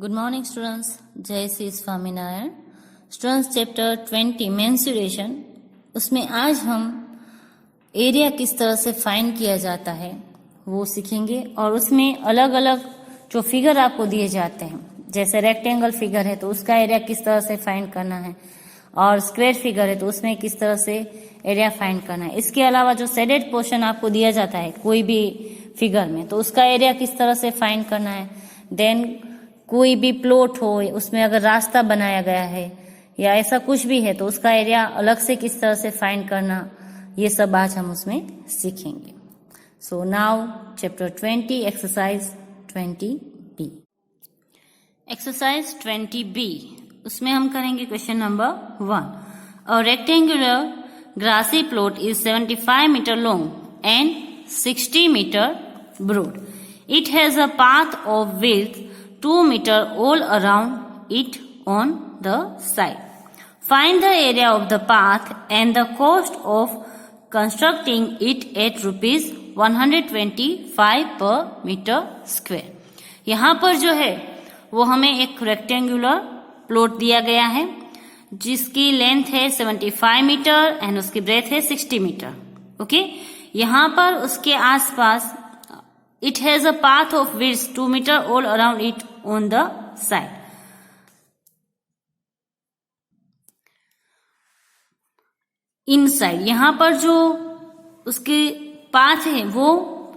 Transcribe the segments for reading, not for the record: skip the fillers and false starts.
Good morning students, जय Shri Swaminarayan. Students chapter 20 menstruation, उसमें आज हम एरिया किस तरह से फाइंड किया जाता है वो सीखेंगे। और उसमें अलग अलग जो फिगर आपको दिए जाते हैं, जैसे रेक्टेंगल फिगर है तो उसका एरिया किस तरह से फाइंड करना है, और स्क्वायर फिगर है तो उसमें किस तरह से एरिया फाइंड करना है। इसके अलावा जो शेडेड पोर्शन आपको दिया जाता है कोई भी फिगर में, तो उसका एरिया किस तरह से फाइंड करना है। देन कोई भी प्लॉट हो, उसमें अगर रास्ता बनाया गया है या ऐसा कुछ भी है तो उसका एरिया अलग से किस तरह से फाइंड करना, ये सब आज हम उसमें सीखेंगे। So now chapter 20 exercise 20B। Exercise 20B, उसमें हम करेंगे question number 1। A rectangular grassy plot is 75 metre long and 60 metre broad. It has a path of width 2 meter all around it on the side. Find the area of the path and the cost of constructing it at rupees 125 per meter square. यहाँ पर जो है वो हमें एक rectangular plot दिया गया है जिसकी लेंथ है 75 मीटर एंड उसकी ब्रेथ है 60 मीटर। ओके, यहाँ पर उसके आसपास it has a path of width 2 meter all around it on the side. Inside, यहाँ पर जो उसके पाथ है वो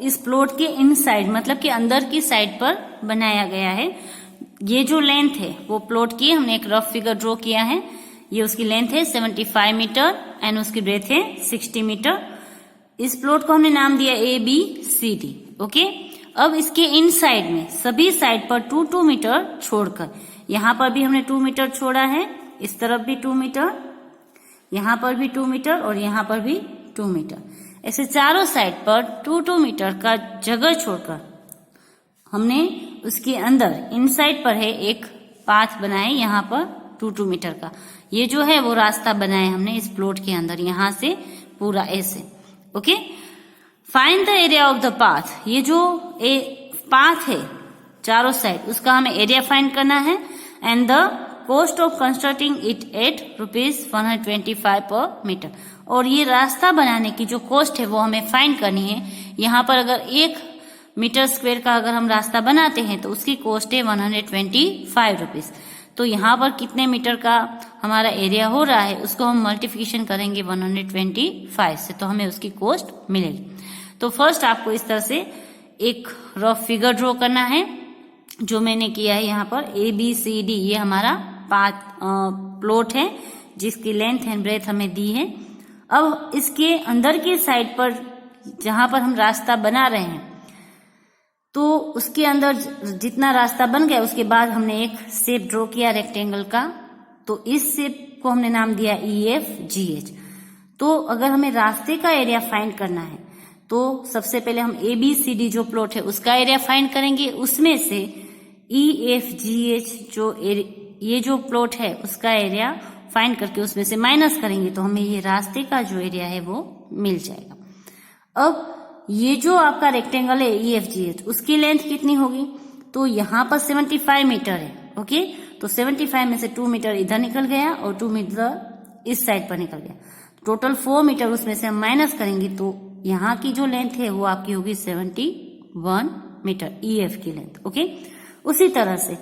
इस प्लॉट के इनसाइड मतलब कि अंदर की साइड पर बनाया गया है। ये जो लेंथ है वो प्लॉट की हमने एक रफ फिगर ड्रॉ किया है। ये उसकी लेंथ है 75 मीटर एंड उसकी ब्रेथ है 60 मीटर। इस प्लॉट को हमने नाम दिया ABCD। ओके, अब इसके इनसाइड में सभी साइड पर 2 मीटर छोड़कर, यहाँ पर भी हमने 2 मीटर छोड़ा है, इस तरफ भी 2 मीटर, यहाँ पर भी 2 मीटर और यहाँ पर भी 2 मीटर, ऐसे चारों साइड पर 2 मीटर का जगह छोड़कर हमने उसके अंदर इनसाइड पर है एक पाथ बनाए यहाँ पर 2 मीटर का। ये जो है वो रास्ता बनाया हमने इस प्लॉट के अंदर, यहाँ से पूरा ऐसे। Okay, find the area of the path. ये जो पाथ है चारों साइड, उसका हमें एरिया फाइंड करना है and the cost of constructing it at rupees 125 पर मीटर। और ये रास्ता बनाने की जो कॉस्ट है वो हमें फाइंड करनी है। यहाँ पर अगर 1 मीटर स्क्वायर का अगर हम रास्ता बनाते हैं तो उसकी कॉस्ट है 125 रुपीज। तो यहाँ पर कितने मीटर का हमारा एरिया हो रहा है उसको हम मल्टीप्लिकेशन करेंगे 125 से, तो हमें उसकी कॉस्ट मिलेगी। तो फर्स्ट आपको इस तरह से एक रफ फिगर ड्रॉ करना है जो मैंने किया है यहाँ पर ABCD। ये हमारा पाथ प्लॉट है जिसकी लेंथ एंड ब्रेथ हमें दी है। अब इसके अंदर की साइड पर जहां पर हम रास्ता बना रहे हैं तो उसके अंदर जितना रास्ता बन गया उसके बाद हमने एक शेप ड्रॉ किया रेक्टेंगल का, तो इस शेप को हमने नाम दिया EFGH। तो अगर हमें रास्ते का एरिया फाइंड करना है तो सबसे पहले हम ABCD जो प्लॉट है उसका एरिया फाइंड करेंगे, उसमें से EFGH जो ये जो प्लॉट है उसका एरिया फाइंड करके उसमें से माइनस करेंगे तो हमें ये रास्ते का जो एरिया है वो मिल जाएगा। अब ये जो आपका रेक्टेंगल है EFGH उसकी लेंथ कितनी होगी, तो यहाँ पर 75 मीटर है। ओके, तो 75 में से 2 मीटर इधर निकल गया और 2 मीटर इस साइड पर निकल गया, टोटल 4 मीटर उसमें से हम माइनस करेंगे तो यहाँ की जो लेंथ है वो आपकी होगी 71 मीटर EF की लेंथ। ओके, उसी तरह से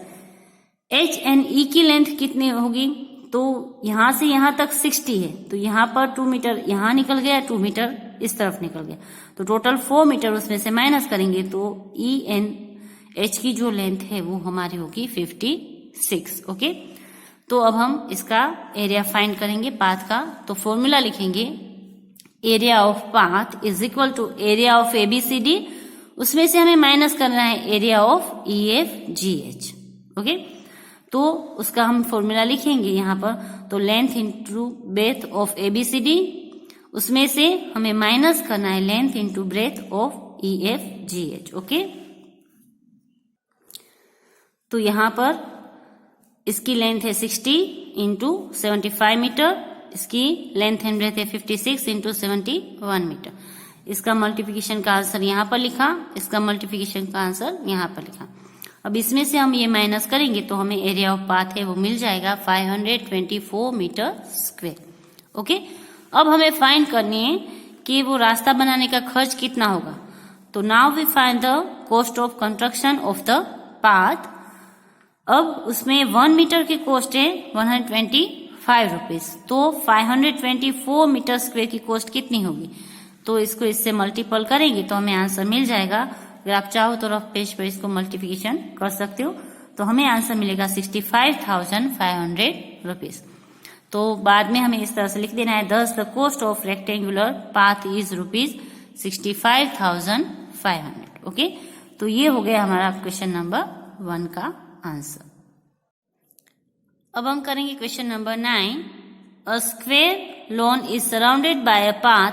H एंड E की लेंथ कितनी होगी, तो यहाँ से यहाँ तक 60 है, तो यहाँ पर 2 मीटर यहाँ निकल गया, 2 मीटर इस तरफ निकल गया, तो टोटल 4 मीटर उसमें से माइनस करेंगे तो ENH की जो लेंथ है वो हमारी होगी 56। ओके, तो अब हम इसका एरिया फाइंड करेंगे पाथ का। तो फॉर्मूला लिखेंगे area of path is equal to area of ABCD, उसमें से हमें माइनस करना है एरिया ऑफ EFGH। ओके, तो उसका हम फॉर्मूला लिखेंगे यहाँ पर, तो length into breath of ABCD, उसमें से हमें माइनस करना है length into breath of EFGH। Okay, तो यहाँ पर इसकी लेंथ है 60 इंटू 75 मीटर, इसकी लेंथ एंड ब्रेथ है 56 इंटू 71 मीटर। इसका मल्टीप्लिकेशन का आंसर यहाँ पर लिखा, इसका मल्टीप्लिकेशन का आंसर यहाँ पर लिखा। अब इसमें से हम ये माइनस करेंगे तो हमें एरिया ऑफ पाथ है वो मिल जाएगा 524 मीटर स्क्वायर। ओके, अब हमें फाइंड करनी है कि वो रास्ता बनाने का खर्च कितना होगा। तो now we find the cost of construction of the path. अब उसमें 1 मीटर की कॉस्ट है 125 रुपीज, तो 524 मीटर स्क्वायर की कॉस्ट कितनी होगी। तो इसको इससे मल्टीपल करेंगे तो हमें आंसर मिल जाएगा। अगर आप चाहो तो रफ पेज पर इसको मल्टीप्लिकेशन कर सकते हो, तो हमें आंसर मिलेगा 65,500 रुपीज। तो बाद में हमें इस तरह से लिख देना है, दस the cost of rectangular path is rupees 65,500। Okay, तो ये हो गया हमारा क्वेश्चन नंबर 1 का आंसर। अब हम करेंगे question number 9। A square lawn is surrounded by a path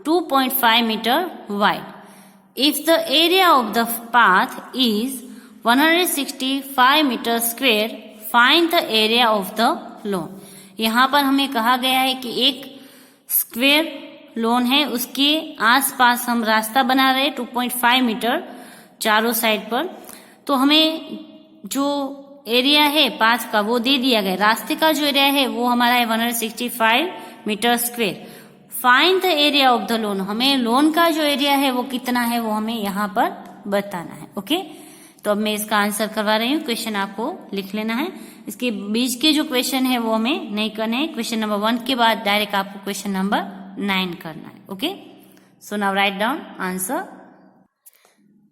2.5 metre wide. If the area of the path is 165 metre square, find the area of the lawn. यहाँ पर हमें कहा गया है कि एक स्क्वेयर लॉन है, उसके आसपास हम रास्ता बना रहे 2.5 मीटर चारों साइड पर। तो हमें जो एरिया है पाथ का वो दे दिया गया, रास्ते का जो एरिया है वो हमारा है 165 metre square. Find the area of the lawn, हमें लोन का जो एरिया है वो कितना है वो हमें यहाँ पर बताना है। ओके, तो अब मैं इसका आंसर करवा रही हूँ, क्वेश्चन आपको लिख लेना है। इसके बीच के जो क्वेश्चन है वो हमें नहीं करने हैं, क्वेश्चन नंबर 1 के बाद डायरेक्ट आपको क्वेश्चन नंबर 9 करना है। Okay, so now write down answer.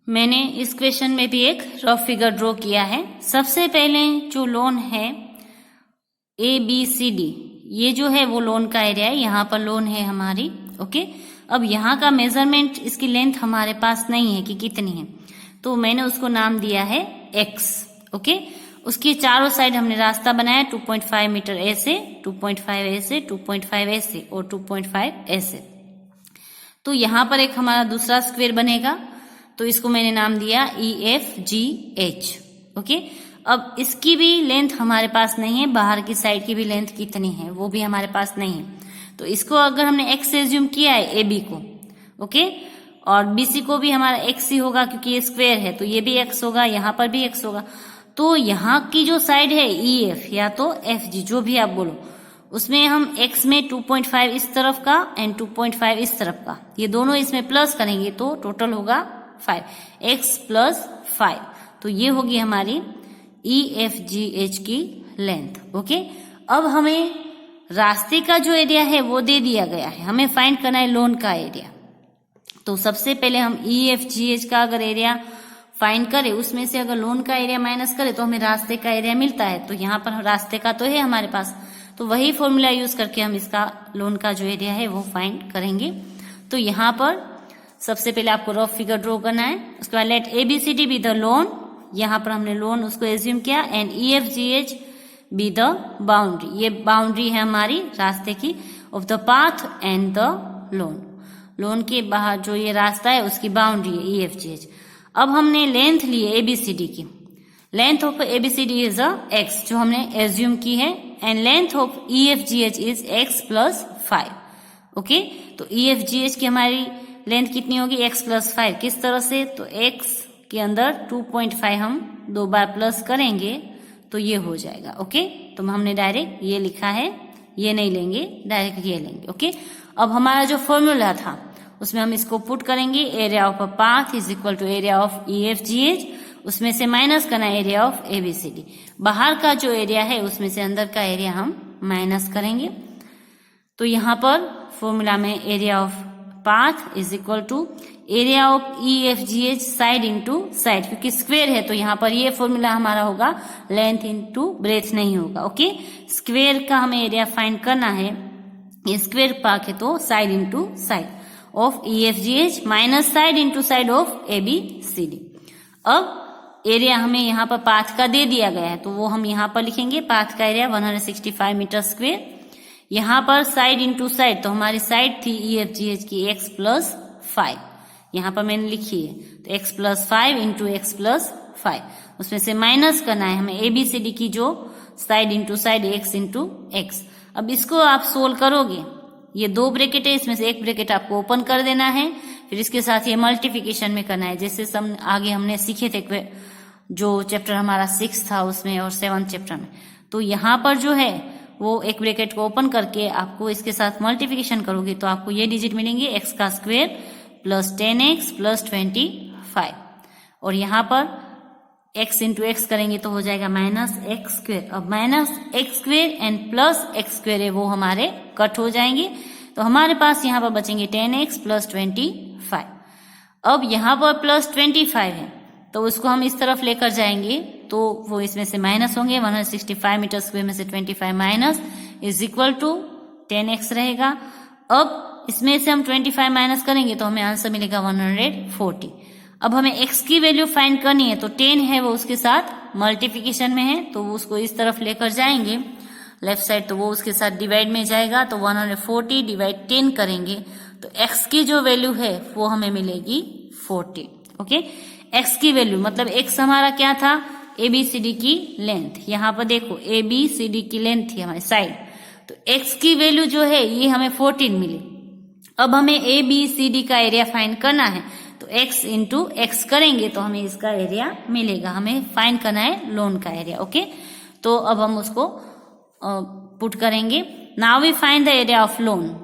मैंने इस क्वेश्चन में भी एक रफ फिगर ड्रॉ किया है। सबसे पहले जो लोन है ABCD, ये जो है वो लोन का एरिया है, यहाँ पर लोन है हमारी। ओके, अब यहाँ का मेजरमेंट, इसकी लेंथ हमारे पास नहीं है कि कितनी है, तो मैंने उसको नाम दिया है X। ओके, उसके चारों साइड हमने रास्ता बनाया 2.5 मीटर ऐसे, 2.5 ऐसे, 2.5 ऐसे और 2.5 ऐसे। तो यहाँ पर एक हमारा दूसरा स्क्वायर बनेगा, तो इसको मैंने नाम दिया EFGH। ओके, अब इसकी भी लेंथ हमारे पास नहीं है, बाहर की साइड की भी लेंथ कितनी है वो भी हमारे पास नहीं है। तो इसको अगर हमने X से एज्यूम किया है AB को, ओके, और BC को भी हमारा X ही होगा क्योंकि ये स्क्वायर है, तो ये भी X होगा, यहाँ पर भी X होगा। तो यहाँ की जो साइड है EF या तो FG, जो भी आप बोलो, उसमें हम X में 2.5 इस तरफ का एंड 2.5 इस तरफ का, ये दोनों इसमें प्लस करेंगे तो टोटल होगा 5, X + 5। तो ये होगी हमारी EFGH की लेंथ। ओके, अब हमें रास्ते का जो एरिया है वो दे दिया गया है, हमें फाइंड करना है लोन का एरिया। तो सबसे पहले हम EFGH का अगर एरिया फाइंड करें, उसमें से अगर लोन का एरिया माइनस करें तो हमें रास्ते का एरिया मिलता है। तो यहाँ पर रास्ते का तो है हमारे पास, तो वही फॉर्मूला यूज करके हम इसका लोन का जो एरिया है वो फाइंड करेंगे। तो यहाँ पर सबसे पहले आपको रफ फिगर ड्रॉ करना है, उसके बाद let ABCD be the lawn, यहाँ पर हमने लोन उसको एज्यूम किया, and EFGH be the boundary, ये बाउंड्री है हमारी रास्ते की, of the path and the lawn, lawn के बाहर जो ये रास्ता है उसकी बाउंड्री है EFGH। अब हमने लेंथ ली है ABCD की, length of ABCD is X जो हमने एज्यूम की है, and length of EFGH is X + 5। Okay, तो EFGH की हमारी लेंथ कितनी होगी X + 5, किस तरह से, तो X के अंदर 2.5 हम 2 बार प्लस करेंगे तो ये हो जाएगा। ओके, तो हमने डायरेक्ट ये लिखा है, ये नहीं लेंगे, डायरेक्ट ये लेंगे। ओके, अब हमारा जो फॉर्मूला था उसमें हम इसको पुट करेंगे, area of a path is equal to area of EFGH, उसमें से माइनस करना एरिया ऑफ ABCD, बाहर का जो एरिया है उसमें से अंदर का एरिया हम माइनस करेंगे। तो यहाँ पर फॉर्मूला में area of path is equal to area of EFGH side into side, क्योंकि स्क्वेयर है तो यहाँ पर ये फॉर्मूला हमारा होगा लेंथ इंटू ब्रेथ नहीं होगा। ओके, स्क्वेयर का हमें एरिया फाइंड करना है, ये स्क्वेयर पार्ट है तो side into side of EFGH minus side into side of ABCD। अब एरिया हमें यहाँ पर पाथ का दे दिया गया है तो वो हम यहाँ पर लिखेंगे, पाथ का एरिया 165 मीटर स्क्वेयर, यहाँ पर साइड इंटू साइड, तो हमारी साइड थी EFGH की X + 5, यहाँ पर मैंने लिखी है, तो X + 5 इंटू X + 5, उसमें से माइनस करना है हमें ABCD की जो side into side X into X। अब इसको आप सोल्व करोगे, ये 2 ब्रैकेट है, इसमें से एक ब्रैकेट आपको ओपन कर देना है, फिर इसके साथ ये मल्टीप्लिकेशन में करना है, जैसे सब आगे हमने सीखे थे जो चैप्टर हमारा 6 था उसमें और 7th चैप्टर में। तो यहाँ पर जो है वो एक ब्रैकेट को ओपन करके आपको इसके साथ मल्टीप्लिकेशन करोगे तो आपको ये डिजिट मिलेंगे x का स्क्वायर प्लस 10x प्लस 25, और यहाँ पर x इंटू एक्स करेंगे तो हो जाएगा माइनस एक्स स्क्वायर। अब minus x square and plus x square है वो हमारे कट हो जाएंगे, तो हमारे पास यहाँ पर बचेंगे 10x प्लस 25। अब यहाँ पर प्लस 25 है तो उसको हम इस तरफ लेकर जाएंगे तो वो इसमें से माइनस होंगे। 165 मीटर स्क्वायर में से 25 minus is equal to 10x रहेगा। अब इसमें से हम 25 माइनस करेंगे तो हमें आंसर मिलेगा 140। अब हमें x की वैल्यू फाइंड करनी है तो 10 है वो उसके साथ मल्टीप्लिकेशन में है तो उसको इस तरफ लेकर जाएंगे लेफ्ट साइड, तो वो उसके साथ डिवाइड में जाएगा तो 140 डिवाइड 10 करेंगे तो x की जो वैल्यू है वो हमें मिलेगी 40। ओके, x की वैल्यू मतलब x हमारा क्या था, ABCD की लेंथ। यहाँ पर देखो ABCD की लेंथ थी हमारी साइड, तो x की वैल्यू जो है ये हमें 14 मिली। अब हमें ABCD का एरिया फाइंड करना है तो x इंटू एक्स करेंगे तो हमें इसका एरिया मिलेगा। हमें फाइंड करना है लोन का एरिया। ओके, तो अब हम उसको पुट करेंगे। Now we find the area of lawn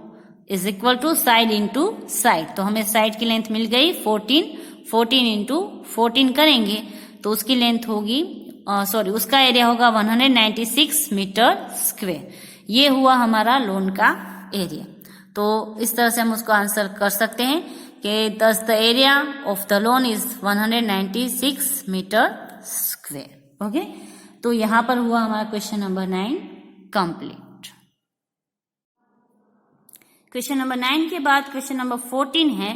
is equal to side into side, तो हमें साइड की लेंथ मिल गई 14 इंटू 14 करेंगे तो उसकी लेंथ होगी उसका एरिया होगा 196 मीटर स्क्वायर। ये हुआ हमारा लोन का एरिया। तो इस तरह से हम उसको आंसर कर सकते हैं कि thus the area of the lawn is 196 metre square. Okay, तो यहाँ पर हुआ हमारा question number 9 complete. Question number 9 के बाद क्वेश्चन नंबर 14 है,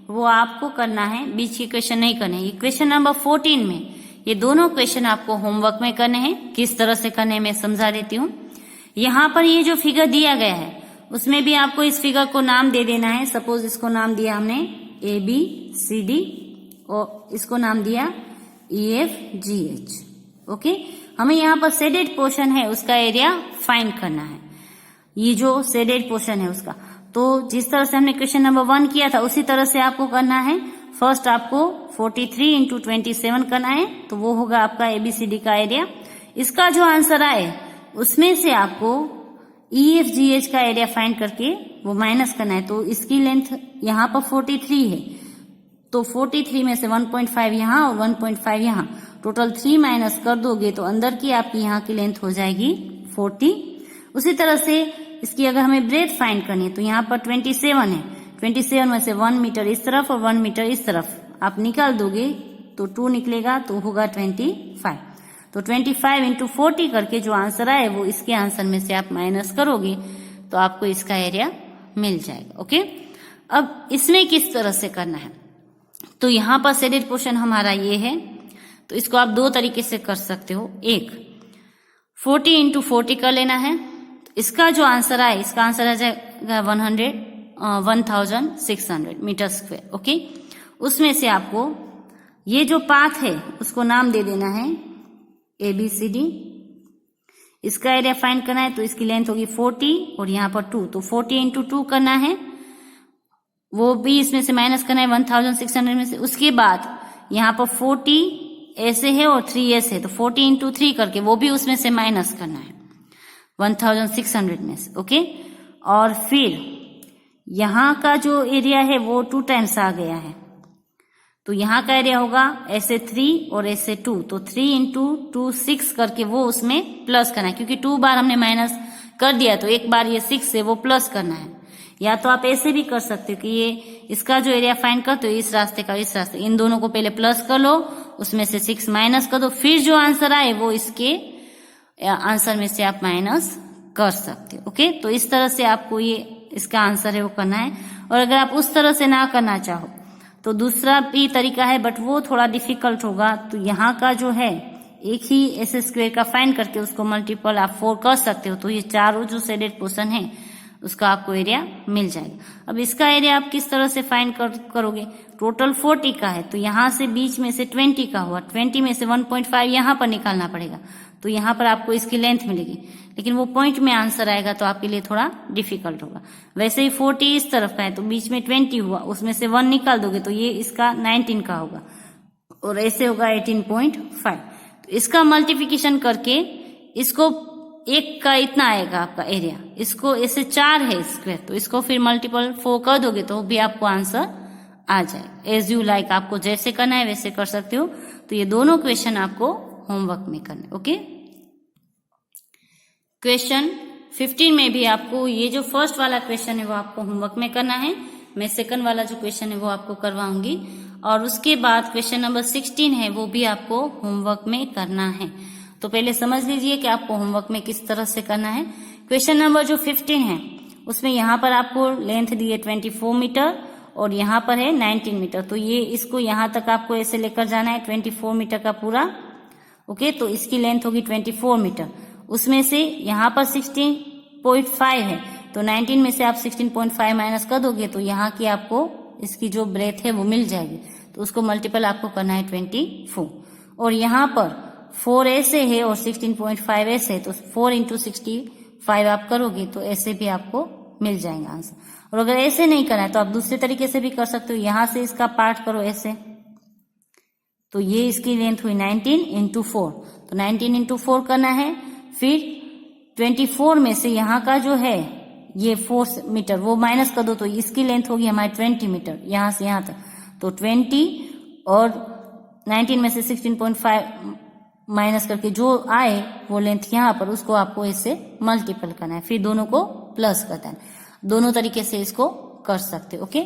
वो आपको करना है, बीच के क्वेश्चन नहीं करने। ये क्वेश्चन नंबर 14 में ये दोनों क्वेश्चन आपको होमवर्क में करने हैं। किस तरह से करने मैं समझा देती हूँ। यहाँ पर ये जो फिगर दिया गया है उसमें भी आपको इस फिगर को नाम दे देना है। सपोज इसको नाम दिया हमने ABCD और इसको नाम दिया EFGH। ओके, हमें यहाँ पर शेडेड पोर्शन है उसका एरिया फाइंड करना है। ये जो शेडेड पोर्शन है उसका, तो जिस तरह से हमने क्वेश्चन नंबर 1 किया था उसी तरह से आपको करना है। फर्स्ट आपको 43 इंटू 27 करना है तो वो होगा आपका ABCD का एरिया। इसका जो आंसर आए उसमें से आपको EFGH का एरिया फाइंड करके वो माइनस करना है। तो इसकी लेंथ यहाँ पर 43 है तो 43 में से 1.5 यहाँ और 1.5 यहाँ, टोटल 3 माइनस कर दोगे तो अंदर की आपकी यहाँ की लेंथ हो जाएगी 40। उसी तरह से इसकी अगर हमें ब्रेथ फाइंड करनी है तो यहाँ पर 27 है, 27 में से 1 मीटर इस तरफ और 1 मीटर इस तरफ आप निकाल दोगे तो 2 निकलेगा तो होगा 25। तो 25 इंटू 40 करके जो आंसर आए वो इसके आंसर में से आप माइनस करोगे तो आपको इसका एरिया मिल जाएगा। ओके, अब इसमें किस तरह से करना है, तो यहाँ पर शेडेड पोर्शन हमारा ये है तो इसको आप दो तरीके से कर सकते हो। एक 40 इंटू 40 कर लेना है, तो इसका जो आंसर आए इसका आंसर आ जाएगा 1600 मीटर स्क्वायर। ओके, उसमें से आपको ये जो पाथ है उसको नाम दे देना है ABCD। इसका एरिया फाइंड करना है तो इसकी लेंथ होगी 40 और यहाँ पर 2, तो 40 इंटू 2 करना है, वो भी इसमें से माइनस करना है 1600 में से। उसके बाद यहाँ पर 40 ऐसे है और 3 ऐसे है तो 40 इंटू 3 करके वो भी उसमें से माइनस करना है 1600 में से। ओके, और फिर यहाँ का जो एरिया है वो 2 टाइम्स आ गया है तो यहाँ का एरिया होगा ऐसे 3 और ऐसे 2, तो 3 इंटू 2 6 करके वो उसमें प्लस करना है, क्योंकि 2 बार हमने माइनस कर दिया तो एक बार ये 6 से वो प्लस करना है। या तो आप ऐसे भी कर सकते हो कि ये इसका जो एरिया फाइंड करते हो इस रास्ते का इस रास्ते, इन दोनों को पहले प्लस कर लो, उसमें से 6 माइनस कर दो, फिर जो आंसर आए वो इसके आंसर में से आप माइनस कर सकते हो। ओके, तो इस तरह से आपको ये इसका आंसर है वो करना है। और अगर आप उस तरह से ना करना चाहो तो दूसरा भी तरीका है, बट वो थोड़ा डिफिकल्ट होगा। तो यहाँ का जो है एक ही ऐसे स्क्वायर का फाइंड करके उसको मल्टीपल आप 4 कर सकते हो, तो ये चारों जो शेडेड पोर्शन है उसका आपको एरिया मिल जाएगा। अब इसका एरिया आप किस तरह से फाइंड करोगे, टोटल 40 का है तो यहाँ से बीच में से 20 का हुआ, 20 में से 1.5 यहाँ पर निकालना पड़ेगा तो यहाँ पर आपको इसकी लेंथ मिलेगी, लेकिन वो पॉइंट में आंसर आएगा तो आपके लिए थोड़ा डिफिकल्ट होगा। वैसे ही 40 इस तरफ का है तो बीच में 20 हुआ, उसमें से 1 निकाल दोगे तो ये इसका 19 का होगा, और ऐसे होगा 18.5। तो इसका मल्टीप्लिकेशन करके इसको एक का इतना आएगा आपका एरिया, इसको ऐसे 4 है स्क्वायर, तो इसको फिर मल्टीपल 4 कर दोगे तो भी आपको आंसर आ जाए। एज यू लाइक, आपको जैसे करना है वैसे कर सकते हो। तो ये दोनों क्वेश्चन आपको होमवर्क में करने। ओके, क्वेश्चन 15 में भी आपको ये जो फर्स्ट वाला क्वेश्चन है वो आपको होमवर्क में करना है। मैं सेकंड वाला जो क्वेश्चन है वो आपको करवाऊंगी, और उसके बाद क्वेश्चन नंबर 16 है वो भी आपको होमवर्क में करना है। तो पहले समझ लीजिए कि आपको होमवर्क में किस तरह से करना है। क्वेश्चन नंबर जो 15 है उसमें यहाँ पर आपको लेंथ दी है 24 मीटर और यहाँ पर है 19 मीटर। तो ये इसको यहाँ तक आपको ऐसे लेकर जाना है 24 मीटर का पूरा। ओके, तो इसकी लेंथ होगी 24 मीटर। उसमें से यहाँ पर 16.5 है, तो 19 में से आप 16.5 माइनस कर दोगे तो यहाँ की आपको इसकी जो ब्रेथ है वो मिल जाएगी। तो उसको मल्टीपल आपको करना है 24। और यहाँ पर 4 ऐसे है और 16.5 ऐसे है, तो 4 इंटू 65 आप करोगे तो ऐसे भी आपको मिल जाएगा आंसर। और अगर ऐसे नहीं करना है तो आप दूसरे तरीके से भी कर सकते हो। यहाँ से इसका पार्ट करो ऐसे, तो ये इसकी लेंथ हुई 19 इंटू 4, तो 19 इंटू 4 करना है। फिर 24 में से यहाँ का जो है ये 4 मीटर वो माइनस कर दो, तो इसकी लेंथ होगी हमारी 20 मीटर यहाँ से यहाँ तक। तो 20 और 19 में से 16.5 माइनस करके जो आए वो लेंथ यहाँ पर, उसको आपको इससे मल्टीपल करना है, फिर दोनों को प्लस करना है। दोनों तरीके से इसको कर सकते हो। ओके,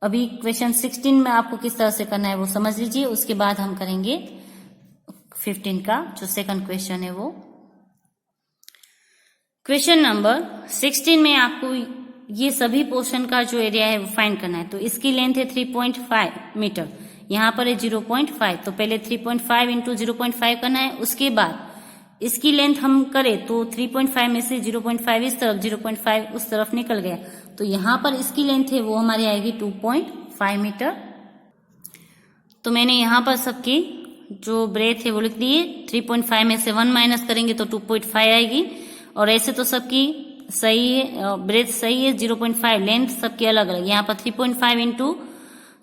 अभी क्वेश्चन 16 में आपको किस तरह से करना है वो समझ लीजिए, उसके बाद हम करेंगे 15 का जो सेकंड क्वेश्चन है वो। क्वेश्चन नंबर 16 में आपको ये सभी पोर्शन का जो एरिया है वो फाइंड करना है। तो इसकी लेंथ है 3.5 मीटर, यहाँ पर है 0.5, तो पहले 3.5 इंटू 0.5 करना है। उसके बाद इसकी लेंथ हम करें तो 3.5 में से 0.5 इस तरफ, 0.5 उस तरफ निकल गया, तो यहाँ पर इसकी लेंथ है वो हमारी आएगी 2.5 मीटर। तो मैंने यहाँ पर सबकी जो ब्रेथ है वो लिख दी है। 3.5 में से 1 माइनस करेंगे तो 2.5 आएगी, और ऐसे तो सबकी सही है, ब्रेथ सही है, 0.5 लेंथ सबकी अलग अलग। यहाँ पर 3.5 इंटू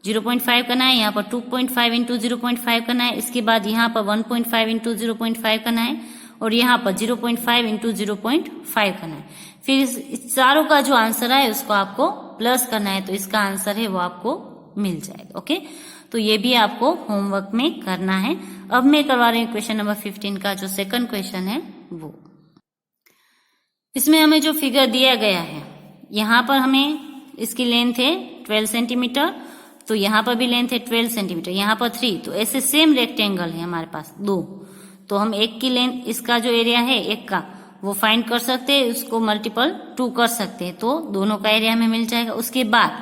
0.5 करना है, यहाँ पर 2.5 इंटू 0.5 करना है, इसके बाद यहाँ पर 1.5 इंटू 0.5 करना है, और यहाँ पर 0.5 इंटू 0.5 करना है। फिर इस चारों का जो आंसर है उसको आपको प्लस करना है, तो इसका आंसर है वो आपको मिल जाएगा। ओके, तो ये भी आपको होमवर्क में करना है। अब मैं करवा रही हूँ क्वेश्चन नंबर 15 का जो सेकंड क्वेश्चन है वो। इसमें हमें जो फिगर दिया गया है, यहाँ पर हमें इसकी लेंथ है 12 सेंटीमीटर, तो यहाँ पर भी लेंथ है 12 सेंटीमीटर, यहाँ पर 3, तो ऐसे सेम रेक्टेंगल है हमारे पास 2, तो हम एक की लेंथ, इसका जो एरिया है एक का वो फाइंड कर सकते हैं, उसको मल्टीपल 2 कर सकते हैं, तो दोनों का एरिया हमें मिल जाएगा। उसके बाद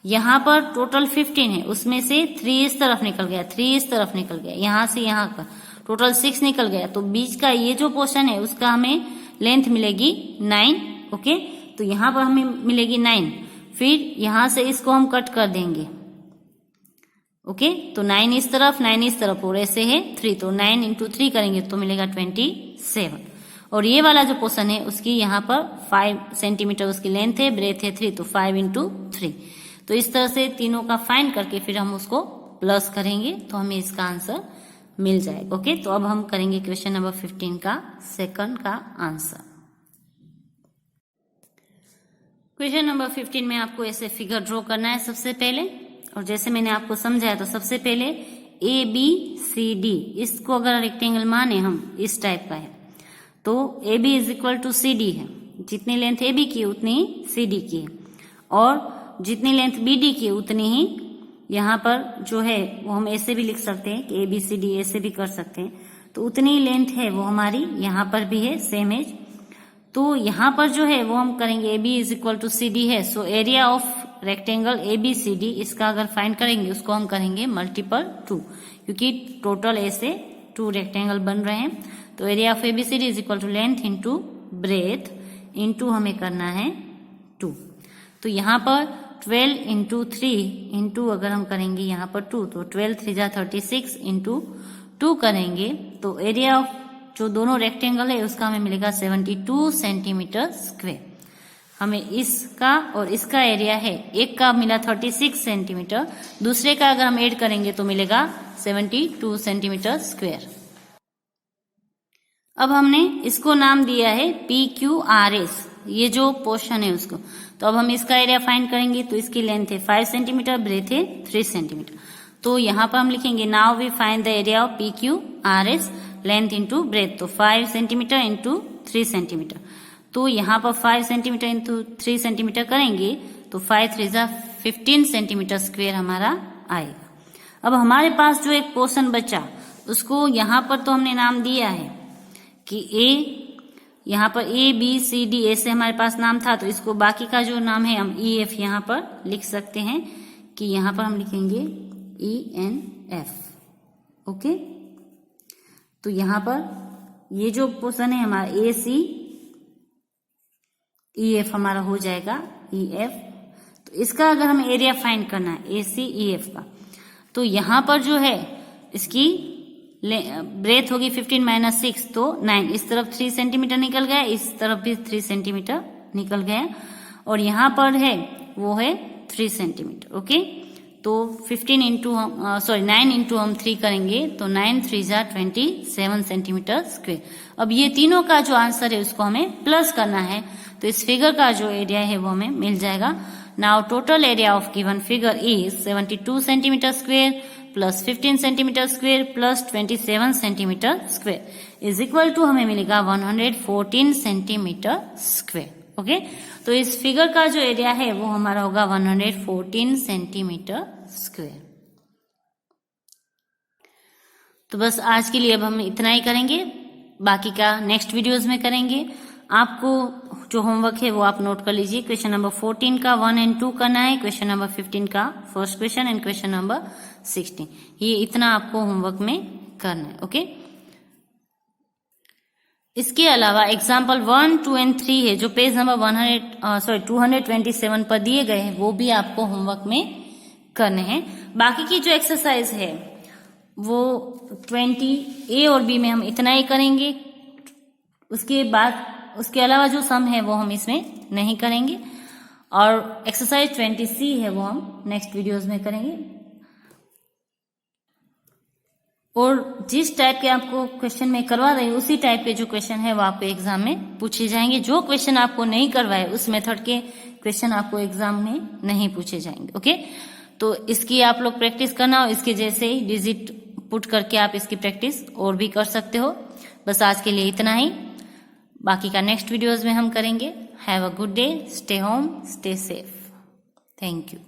यहाँ पर टोटल 15 है, उसमें से 3 इस तरफ निकल गया, 3 इस तरफ निकल गया, यहाँ से यहाँ का टोटल 6 निकल गया, तो बीच का ये जो पोर्शन है उसका हमें लेंथ मिलेगी 9। ओके, तो यहाँ पर हमें मिलेगी 9, फिर यहाँ से इसको हम कट कर देंगे। ओके, तो 9 इस तरफ, 9 इस तरफ, और ऐसे है 3, तो 9 इंटू 3 करेंगे तो मिलेगा 27। और ये वाला जो पोर्शन है उसकी यहाँ पर 5 सेंटीमीटर उसकी लेंथ है, ब्रेथ है 3, तो 5 इंटू 3। तो इस तरह से तीनों का फाइंड करके फिर हम उसको प्लस करेंगे तो हमें इसका आंसर मिल जाएगा। ओके, तो अब हम करेंगे क्वेश्चन नंबर 15 का सेकंड का आंसर। क्वेश्चन नंबर 15 में आपको ऐसे फिगर ड्रॉ करना है सबसे पहले, और जैसे मैंने आपको समझाया तो सबसे पहले ABCD, इसको अगर रेक्टेंगल माने हम इस टाइप का है तो AB is equal to CD है, जितनी लेंथ AB की उतनी ही CD की है, और जितनी लेंथ BD की उतनी ही यहाँ पर जो है वो हम ऐसे भी लिख सकते हैं कि ABCD ऐसे भी कर सकते हैं, तो उतनी ही लेंथ है वो हमारी यहाँ पर भी है सेम एज। तो यहाँ पर जो है वो हम करेंगे AB is equal to CD है, so area of rectangle ABCD इसका अगर फाइंड करेंगे उसको हम करेंगे मल्टीपल 2, क्योंकि टोटल ऐसे 2 रेक्टेंगल बन रहे हैं। तो area of ABCD is equal to length into breadth into हमें करना है 2। तो यहाँ पर 12 इंटू 3 इंटू अगर हम करेंगे यहाँ पर 2, तो 12 3 जा 36 इंटू 2 करेंगे तो एरिया ऑफ जो दोनों रेक्टेंगल है उसका हमें मिलेगा 72 सेंटीमीटर स्क्वायर। हमें इसका और इसका एरिया है, एक का मिला 36 सेंटीमीटर, दूसरे का अगर हम ऐड करेंगे तो मिलेगा 72 सेंटीमीटर स्क्वायर। अब हमने इसको नाम दिया है PQRS, ये जो पोर्शन है उसको। तो अब हम इसका एरिया फाइंड करेंगे। तो इसकी लेंथ है 5 सेंटीमीटर, ब्रेथ है 3 सेंटीमीटर। तो यहाँ पर हम लिखेंगे now we find the area of PQRS, length into breadth. तो 5 सेंटीमीटर इंटू 3 सेंटीमीटर। तो यहाँ पर 5 सेंटीमीटर इंटू 3 सेंटीमीटर करेंगे तो 5 3 जा 15 सेंटीमीटर स्क्वायर हमारा आएगा। अब हमारे पास जो एक पोर्शन बचा उसको यहाँ पर तो हमने नाम दिया है कि यहाँ पर ABCD ऐसे हमारे पास नाम था। तो इसको बाकी का जो नाम है हम EF यहाँ पर लिख सकते हैं कि यहाँ पर हम लिखेंगे ENF। ओके, तो यहाँ पर ये जो पोर्शन है हमारा AC EF हमारा हो जाएगा EF। तो इसका अगर हमें एरिया फाइंड करना है AC EF का, तो यहाँ पर जो है इसकी ब्रेथ होगी 15 माइनस 6 तो 9। इस तरफ 3 सेंटीमीटर निकल गया, इस तरफ भी 3 सेंटीमीटर निकल गया, और यहाँ पर है वो है 3 सेंटीमीटर। ओके, तो 9 इंटू हम 3 करेंगे तो 9 3 जा 27 सेंटीमीटर स्क्वायर। अब ये तीनों का जो आंसर है उसको हमें प्लस करना है। तो इस फिगर का जो एरिया है वो हमें मिल जाएगा। Now total area of given figure is 72 centimetre square plus 15 centimetre square plus 27 centimetre square is equal to हमें मिलेगा 114 सेंटीमीटर स्क्वायर। ओके, तो इस फिगर का जो एरिया है वो हमारा होगा 114 सेंटीमीटर स्क्वायर। तो बस आज के लिए अब हम इतना ही करेंगे, बाकी का नेक्स्ट वीडियोस में करेंगे। आपको जो होमवर्क है वो आप नोट कर लीजिए। क्वेश्चन नंबर 14 का 1 and 2 करना है, क्वेश्चन नंबर 15 का first question and question number 16, ये इतना आपको होमवर्क में करना है। ओके, इसके अलावा एग्जाम्पल 1, 2 and 3 है जो पेज नंबर 227 पर दिए गए हैं, वो भी आपको होमवर्क में करने हैं। बाकी की जो एक्सरसाइज है वो 20 A और B में हम इतना ही करेंगे। उसके बाद उसके अलावा जो सम है वो हम इसमें नहीं करेंगे, और एक्सरसाइज 20C है वो हम नेक्स्ट वीडियोस में करेंगे। और जिस टाइप के आपको क्वेश्चन में करवा रही हूँ उसी टाइप के जो क्वेश्चन है वो आपको एग्जाम में पूछे जाएंगे। जो क्वेश्चन आपको नहीं करवाए उस मेथड के क्वेश्चन आपको एग्जाम में नहीं पूछे जाएंगे। ओके, तो इसकी आप लोग प्रैक्टिस करना, और इसके जैसे ही डिजिट पुट करके आप इसकी प्रैक्टिस और भी कर सकते हो। बस आज के लिए इतना ही, बाकी का नेक्स्ट वीडियोस में हम करेंगे। Have a good day, stay home, stay safe. Thank you.